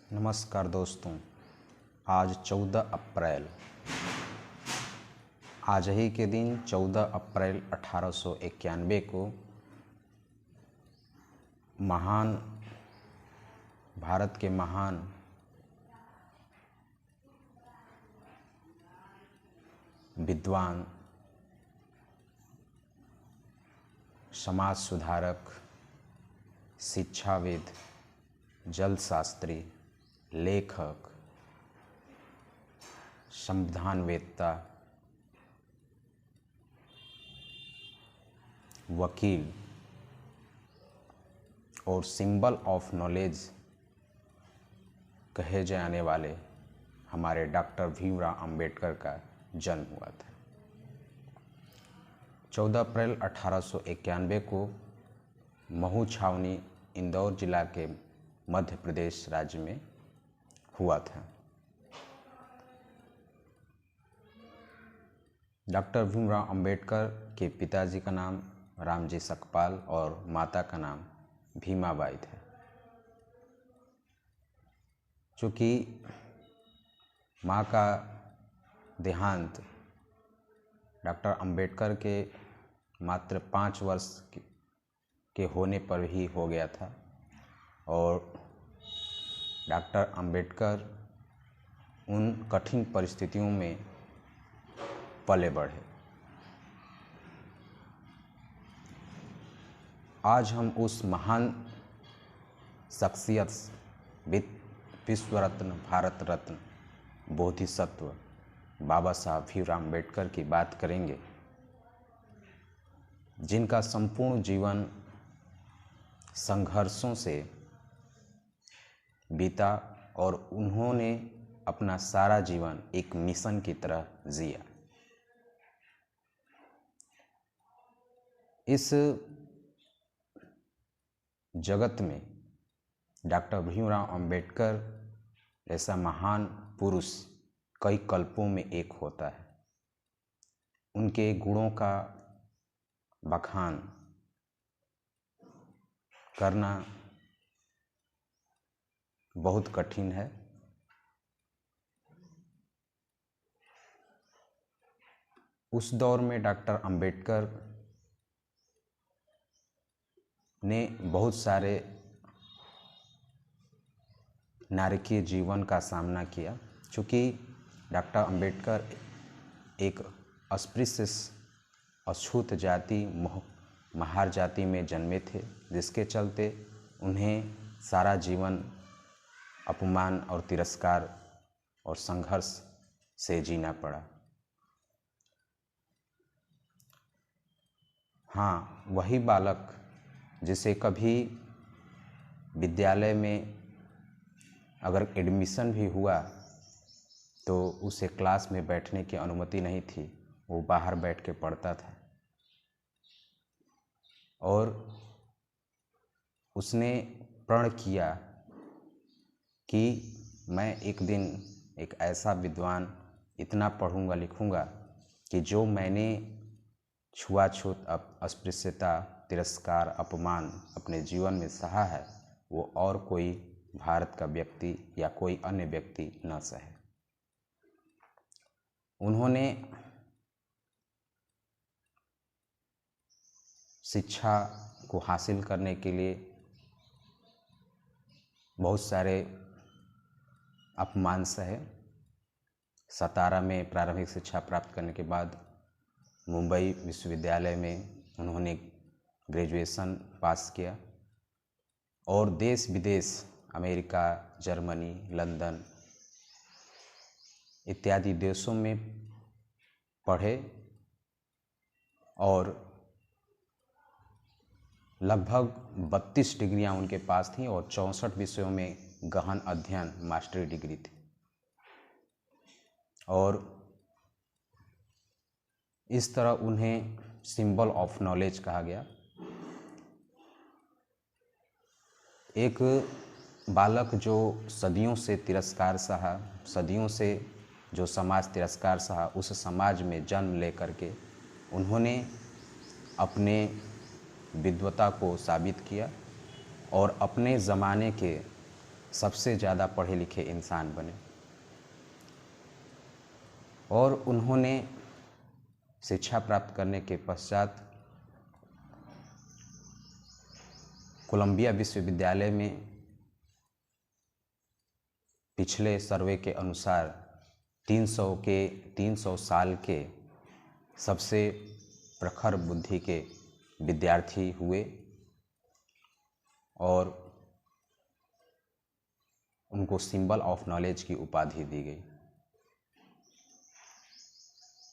नमस्कार दोस्तों। आज 14 अप्रैल, आज ही के दिन 14 अप्रैल 1891 को भारत के महान विद्वान, समाज सुधारक, शिक्षाविद, जलशास्त्री, लेखक, संविधानवेत्ता, वकील और सिंबल ऑफ नॉलेज कहे जाने वाले हमारे डॉक्टर भीमराव अंबेडकर का जन्म हुआ था। 14 अप्रैल 1891 को महू छावनी, इंदौर जिला के मध्य प्रदेश राज्य में हुआ था। डॉक्टर भीमराव अंबेडकर के पिताजी का नाम रामजी सकपाल और माता का नाम भीमाबाई था। चूँकि माँ का देहांत डॉक्टर अंबेडकर के मात्र 5 वर्ष के होने पर ही हो गया था और डॉक्टर अंबेडकर उन कठिन परिस्थितियों में पले बढ़े। आज हम उस महान शख्सियत, विश्व रत्न, भारत रत्न, बोधिसत्व बाबा साहब भीमराव अंबेडकर की बात करेंगे, जिनका संपूर्ण जीवन संघर्षों से बीता और उन्होंने अपना सारा जीवन एक मिशन की तरह जिया। इस जगत में डॉक्टर भीमराव अंबेडकर ऐसा महान पुरुष कई कल्पों में एक होता है। उनके गुणों का बखान करना बहुत कठिन है। उस दौर में डॉक्टर अंबेडकर ने बहुत सारे नारकीय जीवन का सामना किया। चूँकि डॉक्टर अंबेडकर एक अस्पृश्य, अछूत जाति, महार जाति में जन्मे थे, जिसके चलते उन्हें सारा जीवन अपमान और तिरस्कार और संघर्ष से जीना पड़ा। हाँ, वही बालक जिसे कभी विद्यालय में अगर एडमिशन भी हुआ तो उसे क्लास में बैठने की अनुमति नहीं थी, वो बाहर बैठ के पढ़ता था। और उसने प्रण किया कि मैं एक दिन एक ऐसा विद्वान, इतना पढ़ूंगा लिखूंगा कि जो मैंने छुआछूत, अस्पृश्यता, तिरस्कार, अपमान अपने जीवन में सहा है, वो और कोई भारत का व्यक्ति या कोई अन्य व्यक्ति न सहे। उन्होंने शिक्षा को हासिल करने के लिए बहुत सारे अपमान सहे। सतारा में प्रारंभिक शिक्षा प्राप्त करने के बाद मुंबई विश्वविद्यालय में उन्होंने ग्रेजुएशन पास किया और देश विदेश, अमेरिका, जर्मनी, लंदन इत्यादि देशों में पढ़े और लगभग 32 डिग्रियां उनके पास थीं और 64 विषयों में गहन अध्ययन, मास्टरी डिग्री थी। और इस तरह उन्हें सिंबल ऑफ नॉलेज कहा गया। एक बालक जो सदियों से तिरस्कार सहा, सदियों से जो समाज तिरस्कार सहा, उस समाज में जन्म लेकर के उन्होंने अपने विद्वता को साबित किया और अपने ज़माने के सबसे ज़्यादा पढ़े लिखे इंसान बने। और उन्होंने शिक्षा प्राप्त करने के पश्चात कोलंबिया विश्वविद्यालय में पिछले सर्वे के अनुसार 300 साल के सबसे प्रखर बुद्धि के विद्यार्थी हुए और उनको सिंबल ऑफ नॉलेज की उपाधि दी गई।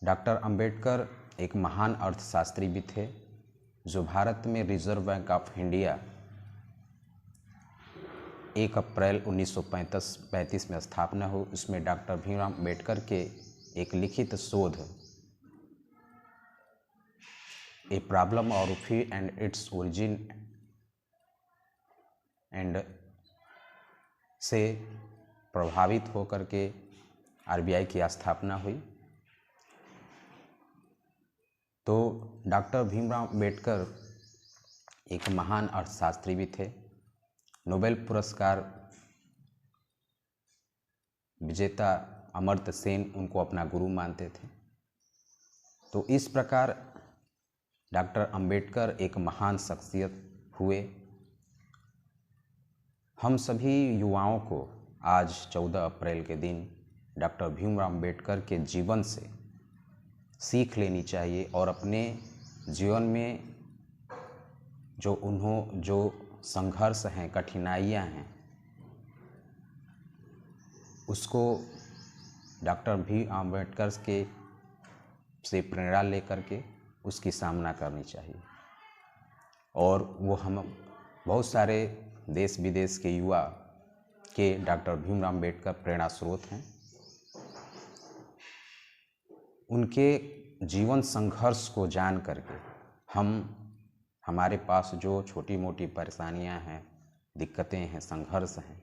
डॉक्टर अंबेडकर एक महान अर्थशास्त्री भी थे, जो भारत में रिजर्व बैंक ऑफ इंडिया 1 अप्रैल 1935 में स्थापना हुई। उसमें डॉक्टर भीमराव अंबेडकर के एक लिखित शोध a problem of fee and its origin and से प्रभावित होकर के आरबीआई की स्थापना हुई। तो डॉक्टर भीमराव अंबेडकर एक महान अर्थशास्त्री भी थे। नोबेल पुरस्कार विजेता अमर्त्य सेन उनको अपना गुरु मानते थे। तो इस प्रकार डॉक्टर अंबेडकर एक महान शख्सियत हुए। हम सभी युवाओं को आज 14 अप्रैल के दिन डॉक्टर भीमराव अंबेडकर के जीवन से सीख लेनी चाहिए और अपने जीवन में जो संघर्ष हैं, कठिनाइयां हैं, उसको डॉक्टर भीमराव अंबेडकर से प्रेरणा लेकर के उसकी सामना करनी चाहिए। और वो हम बहुत सारे देश विदेश के युवा के डॉक्टर भीमराव अंबेडकर प्रेरणा स्रोत हैं। उनके जीवन संघर्ष को जान करके हमारे पास जो छोटी मोटी परेशानियां हैं, दिक्कतें हैं, संघर्ष हैं,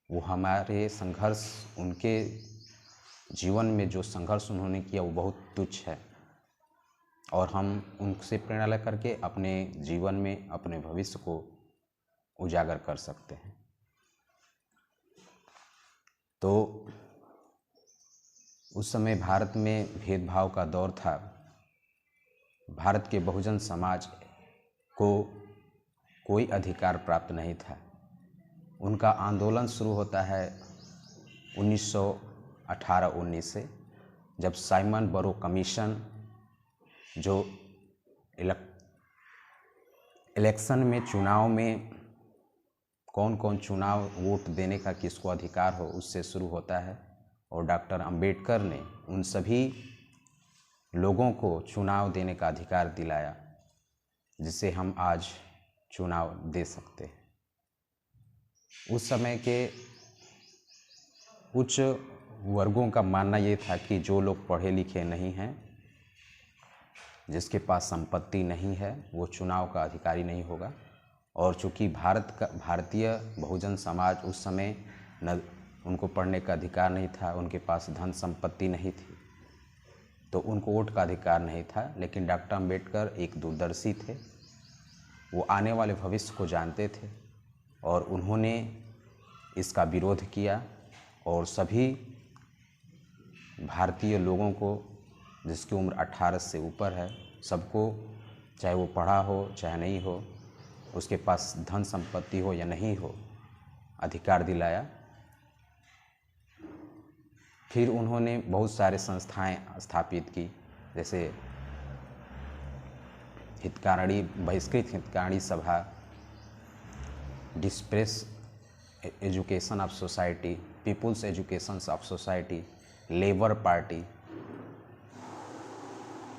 वो हमारे संघर्ष, उनके जीवन में जो संघर्ष उन्होंने किया वो बहुत तुच्छ है और हम उनसे प्रेरणा लेकर के अपने जीवन में अपने भविष्य को उजागर कर सकते हैं। तो उस समय भारत में भेदभाव का दौर था। भारत के बहुजन समाज को कोई अधिकार प्राप्त नहीं था। उनका आंदोलन शुरू होता है 1918-19 से, जब साइमन बरो कमीशन जो इलेक्शन में, चुनाव में कौन कौन चुनाव वोट देने का किसको अधिकार हो, उससे शुरू होता है। और डॉक्टर अंबेडकर ने उन सभी लोगों को चुनाव देने का अधिकार दिलाया, जिससे हम आज चुनाव दे सकते हैं। उस समय के उच्च वर्गों का मानना ये था कि जो लोग पढ़े लिखे नहीं हैं, जिसके पास संपत्ति नहीं है, वो चुनाव का अधिकारी नहीं होगा। और चूँकि भारतीय बहुजन समाज उस समय न उनको पढ़ने का अधिकार नहीं था, उनके पास धन संपत्ति नहीं थी, तो उनको वोट का अधिकार नहीं था। लेकिन डॉक्टर अंबेडकर एक दूरदर्शी थे, वो आने वाले भविष्य को जानते थे और उन्होंने इसका विरोध किया और सभी भारतीय लोगों को, जिसकी उम्र 18 से ऊपर है, सबको, चाहे वो पढ़ा हो चाहे नहीं हो, उसके पास धन संपत्ति हो या नहीं हो, अधिकार दिलाया। फिर उन्होंने बहुत सारे संस्थाएं स्थापित की, जैसे बहिष्कृत हितकारिणी सभा, depressed education of society, people's education of society, labour party.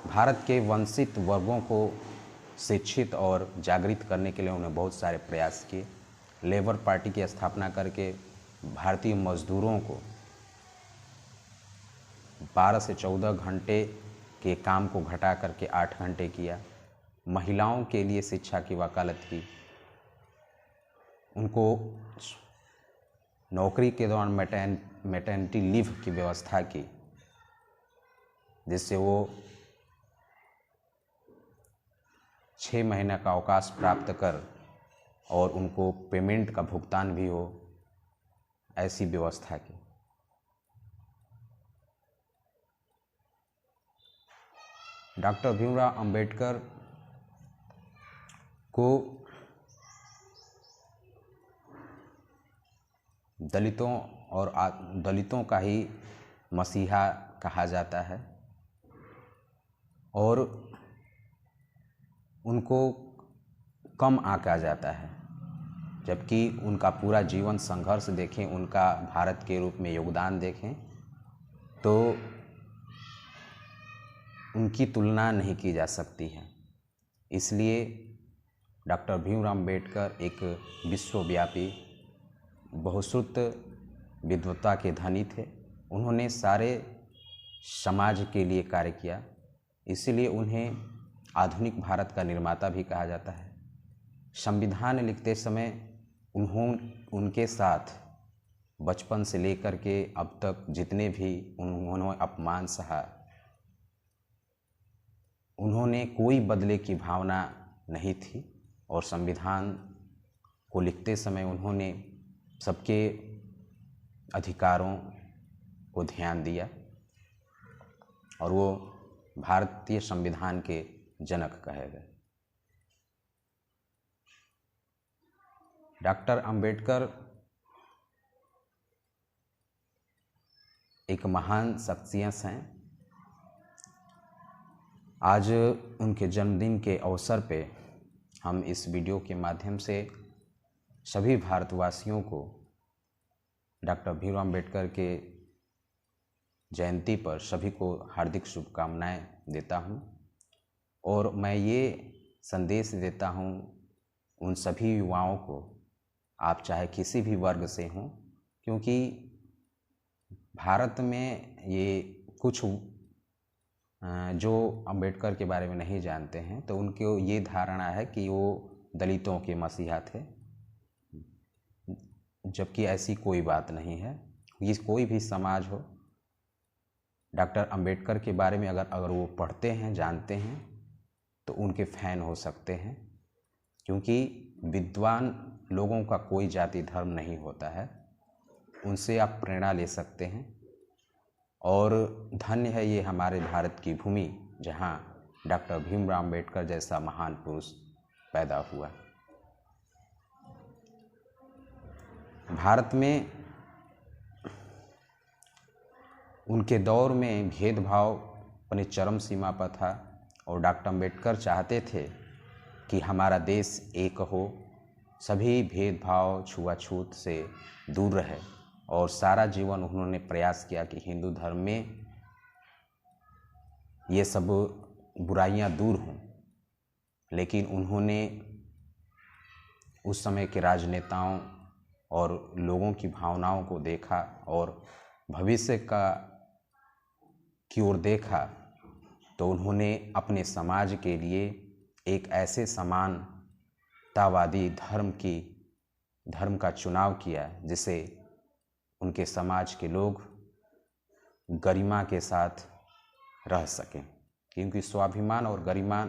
Bharat के वंचित वर्गों को शिक्षित और जागृत करने के लिए उन्होंने बहुत सारे प्रयास किए। लेबर पार्टी की स्थापना करके भारतीय मजदूरों को 12 से 14 घंटे के काम को घटा करके 8 घंटे किया। महिलाओं के लिए शिक्षा की वकालत की, उनको नौकरी के दौरान मैटरनिटी लीव की व्यवस्था की, जिससे वो 6 महीने का अवकाश प्राप्त कर और उनको पेमेंट का भुगतान भी हो, ऐसी व्यवस्था की। डॉक्टर भीमराव अंबेडकर को दलितों का ही मसीहा कहा जाता है और उनको कम आंका जाता है, जबकि उनका पूरा जीवन संघर्ष देखें, उनका भारत के रूप में योगदान देखें तो उनकी तुलना नहीं की जा सकती है। इसलिए डॉक्टर भीमराव अंबेडकर एक विश्वव्यापी बहुश्रुत विद्वता के धनी थे। उन्होंने सारे समाज के लिए कार्य किया, इसीलिए उन्हें आधुनिक भारत का निर्माता भी कहा जाता है। संविधान लिखते समय उनके साथ बचपन से लेकर के अब तक जितने भी उन्होंने अपमान सहा, उन्होंने कोई बदले की भावना नहीं थी और संविधान को लिखते समय उन्होंने सबके अधिकारों को ध्यान दिया और वो भारतीय संविधान के जनक कहे गए। डॉक्टर अंबेडकर एक महान शख्सियत हैं। आज उनके जन्मदिन के अवसर पे हम इस वीडियो के माध्यम से सभी भारतवासियों को डॉक्टर भीमराव अंबेडकर के जयंती पर सभी को हार्दिक शुभकामनाएं देता हूं और मैं ये संदेश देता हूं उन सभी युवाओं को, आप चाहे किसी भी वर्ग से हों, क्योंकि भारत में ये कुछ जो अंबेडकर के बारे में नहीं जानते हैं तो उनको ये धारणा है कि वो दलितों के मसीहा थे, जबकि ऐसी कोई बात नहीं है। ये कोई भी समाज हो, डॉक्टर अंबेडकर के बारे में अगर वो पढ़ते हैं, जानते हैं तो उनके फैन हो सकते हैं, क्योंकि विद्वान लोगों का कोई जाति धर्म नहीं होता है। उनसे आप प्रेरणा ले सकते हैं और धन्य है ये हमारे भारत की भूमि जहाँ डॉक्टर भीमराव अंबेडकर जैसा महान पुरुष पैदा हुआ। भारत में उनके दौर में भेदभाव अपनी चरम सीमा पर था और डॉक्टर अंबेडकर चाहते थे कि हमारा देश एक हो, सभी भेदभाव छुआछूत से दूर रहे और सारा जीवन उन्होंने प्रयास किया कि हिंदू धर्म में ये सब बुराइयां दूर हों। लेकिन उन्होंने उस समय के राजनेताओं और लोगों की भावनाओं को देखा और भविष्य की ओर देखा, तो उन्होंने अपने समाज के लिए एक ऐसे समानतावादी धर्म का चुनाव किया जिसे उनके समाज के लोग गरिमा के साथ रह सकें, क्योंकि स्वाभिमान और गरिमा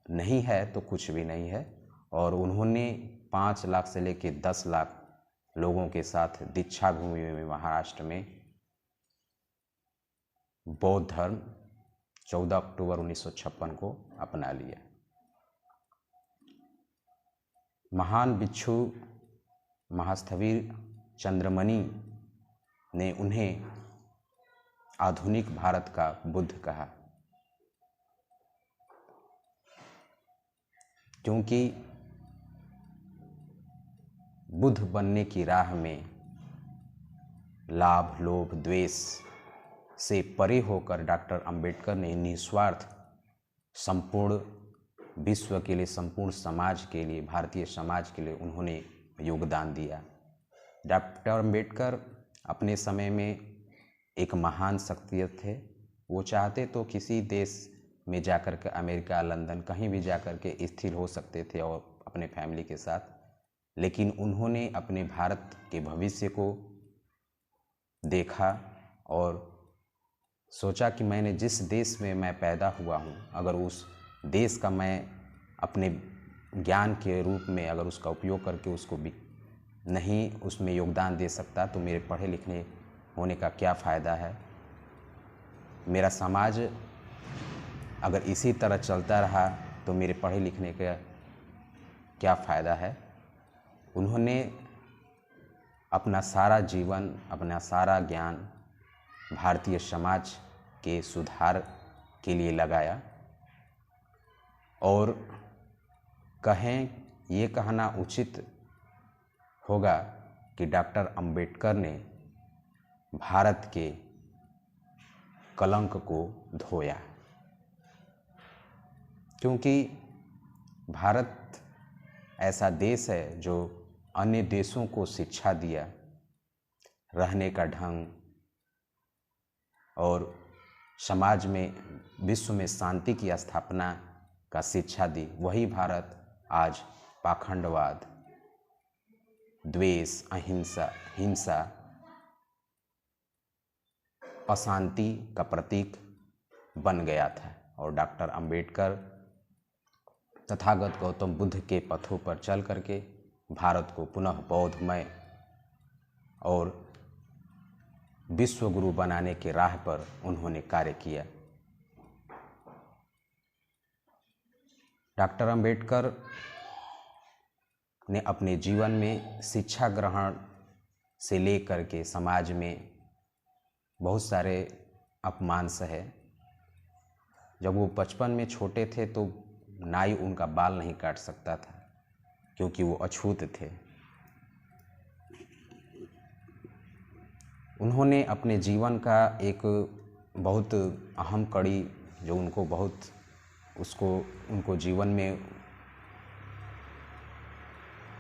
नहीं है तो कुछ भी नहीं है। और उन्होंने 5 लाख से लेकर 10 लाख लोगों के साथ दीक्षा भूमि में महाराष्ट्र में बौद्ध धर्म 14 अक्टूबर 1956 को अपना लिया। महान भिक्षु महास्थविर चंद्रमणि ने उन्हें आधुनिक भारत का बुद्ध कहा, क्योंकि बुद्ध बनने की राह में लाभ, लोभ, द्वेष से परे होकर डॉक्टर अंबेडकर ने निस्वार्थ संपूर्ण विश्व के लिए, संपूर्ण समाज के लिए, भारतीय समाज के लिए उन्होंने योगदान दिया। डॉक्टर अंबेडकर अपने समय में एक महान शख्सियत थे। वो चाहते तो किसी देश में जाकर के, अमेरिका, लंदन, कहीं भी जाकर के स्थिर हो सकते थे और अपने फैमिली के साथ, लेकिन उन्होंने अपने भारत के भविष्य को देखा और सोचा कि मैंने जिस देश में मैं पैदा हुआ हूँ, अगर उस देश का मैं अपने ज्ञान के रूप में अगर उसका उपयोग करके उसको नहीं उसमें योगदान दे सकता तो मेरे पढ़े लिखने होने का क्या फ़ायदा है। मेरा समाज अगर इसी तरह चलता रहा तो मेरे पढ़े लिखने का क्या फ़ायदा है। उन्होंने अपना सारा जीवन, अपना सारा ज्ञान भारतीय समाज के सुधार के लिए लगाया और ये कहना उचित होगा कि डॉक्टर अंबेडकर ने भारत के कलंक को धोया, क्योंकि भारत ऐसा देश है जो अन्य देशों को शिक्षा दिया, रहने का ढंग और समाज में, विश्व में शांति की स्थापना का शिक्षा दी। वही भारत आज पाखंडवाद, द्वेष, अहिंसा, हिंसा, अशांति का प्रतीक बन गया था। और डॉक्टर अंबेडकर तथागत गौतम बुद्ध के पथों पर चल करके भारत को पुनः बौद्धमय और विश्व गुरु बनाने के राह पर उन्होंने कार्य किया। डॉक्टर अंबेडकर ने अपने जीवन में शिक्षा ग्रहण से लेकर के समाज में बहुत सारे अपमान सहे। जब वो बचपन में छोटे थे तो नाई उनका बाल नहीं काट सकता था क्योंकि वो अछूत थे। उन्होंने अपने जीवन का एक बहुत अहम कड़ी जो उनको जीवन में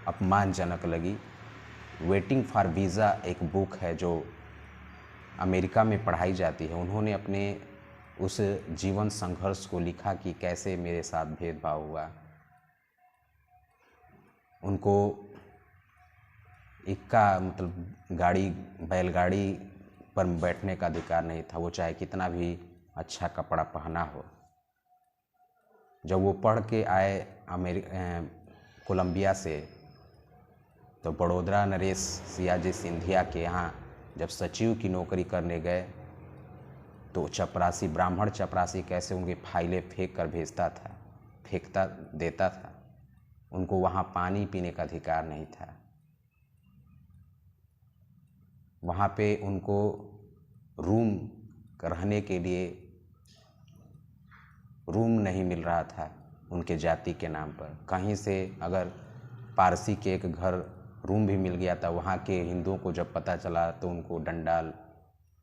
अपमानजनक लगी, वेटिंग फॉर वीज़ा एक बुक है जो अमेरिका में पढ़ाई जाती है। उन्होंने अपने उस जीवन संघर्ष को लिखा कि कैसे मेरे साथ भेदभाव हुआ। उनको बैलगाड़ी पर बैठने का अधिकार नहीं था, वो चाहे कितना भी अच्छा कपड़ा पहना हो। जब वो पढ़ के आए कोलंबिया से, तो बड़ोदरा नरेश सियाजी सिंधिया के यहाँ जब सचिव की नौकरी करने गए तो ब्राह्मण चपरासी कैसे उनकी फाइलें फेंक कर देता था। उनको वहाँ पानी पीने का अधिकार नहीं था। वहाँ पे उनको रूम रहने के लिए रूम नहीं मिल रहा था उनके जाति के नाम पर। कहीं से अगर पारसी के एक घर रूम भी मिल गया था, वहाँ के हिंदुओं को जब पता चला तो उनको डंडाल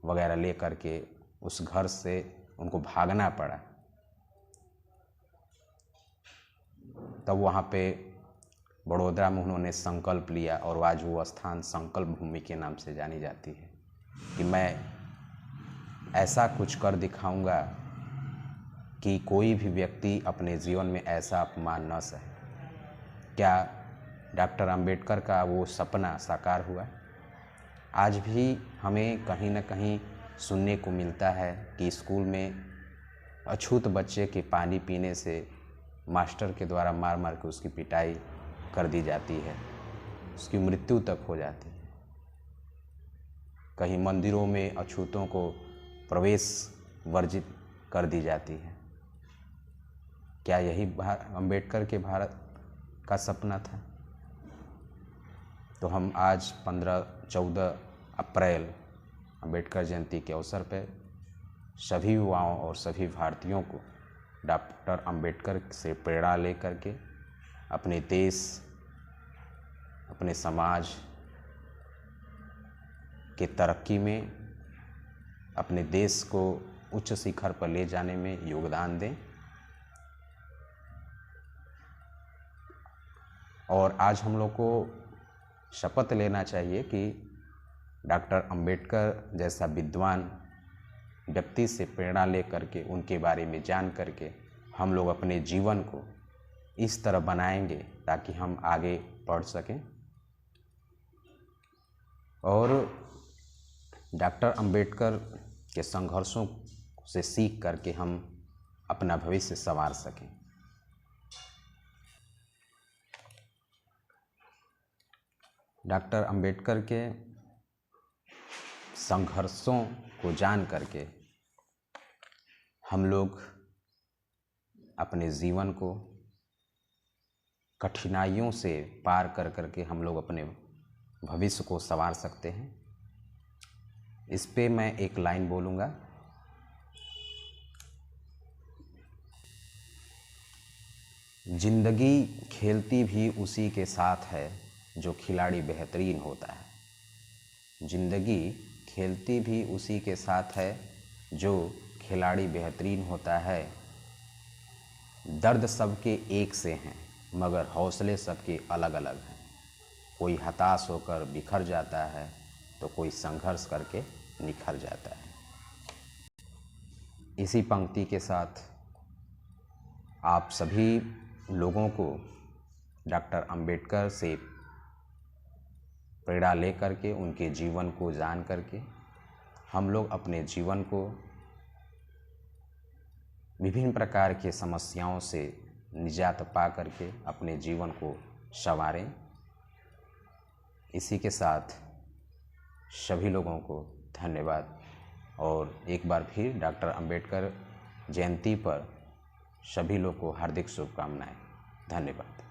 वगैरह ले करके उस घर से उनको भागना पड़ा। तब वहाँ पे बड़ोदरा में उन्होंने संकल्प लिया और आज वो स्थान संकल्प भूमि के नाम से जानी जाती है कि मैं ऐसा कुछ कर दिखाऊंगा कि कोई भी व्यक्ति अपने जीवन में ऐसा अपमान न सहे। क्या डॉक्टर अंबेडकर का वो सपना साकार हुआ? आज भी हमें कहीं न कहीं सुनने को मिलता है कि स्कूल में अछूत बच्चे के पानी पीने से मास्टर के द्वारा मार मार के उसकी पिटाई कर दी जाती है, उसकी मृत्यु तक हो जाती है। कहीं मंदिरों में अछूतों को प्रवेश वर्जित कर दी जाती है। क्या यही अंबेडकर के भारत का सपना था? तो हम आज 14 अप्रैल अंबेडकर जयंती के अवसर पर सभी युवाओं और सभी भारतीयों को डॉक्टर अंबेडकर से प्रेरणा लेकर के अपने देश, अपने समाज के तरक्की में, अपने देश को उच्च शिखर पर ले जाने में योगदान दें। और आज हम लोग को शपथ लेना चाहिए कि डॉक्टर अंबेडकर जैसा विद्वान व्यक्ति से प्रेरणा ले करके, उनके बारे में जान करके हम लोग अपने जीवन को इस तरह बनाएंगे ताकि हम आगे बढ़ सकें। और डॉक्टर अंबेडकर के संघर्षों से सीख करके हम अपना भविष्य संवार सकें। डॉक्टर अंबेडकर के संघर्षों को जान करके हम लोग अपने जीवन को कठिनाइयों से पार कर करके हम लोग अपने भविष्य को संवार सकते हैं। इस पे मैं एक लाइन बोलूँगा, जिंदगी खेलती भी उसी के साथ है जो खिलाड़ी बेहतरीन होता है। जिंदगी खेलती भी उसी के साथ है जो खिलाड़ी बेहतरीन होता है। दर्द सबके एक से हैं मगर हौसले सबके अलग अलग हैं। कोई हताश होकर बिखर जाता है तो कोई संघर्ष करके निखर जाता है। इसी पंक्ति के साथ आप सभी लोगों को डॉक्टर अंबेडकर से प्रेरणा ले करके उनके जीवन को जान करके हम लोग अपने जीवन को विभिन्न प्रकार के समस्याओं से निजात पा करके अपने जीवन को संवारें। इसी के साथ सभी लोगों को धन्यवाद और एक बार फिर डॉक्टर अंबेडकर जयंती पर सभी लोग को हार्दिक शुभकामनाएं। धन्यवाद।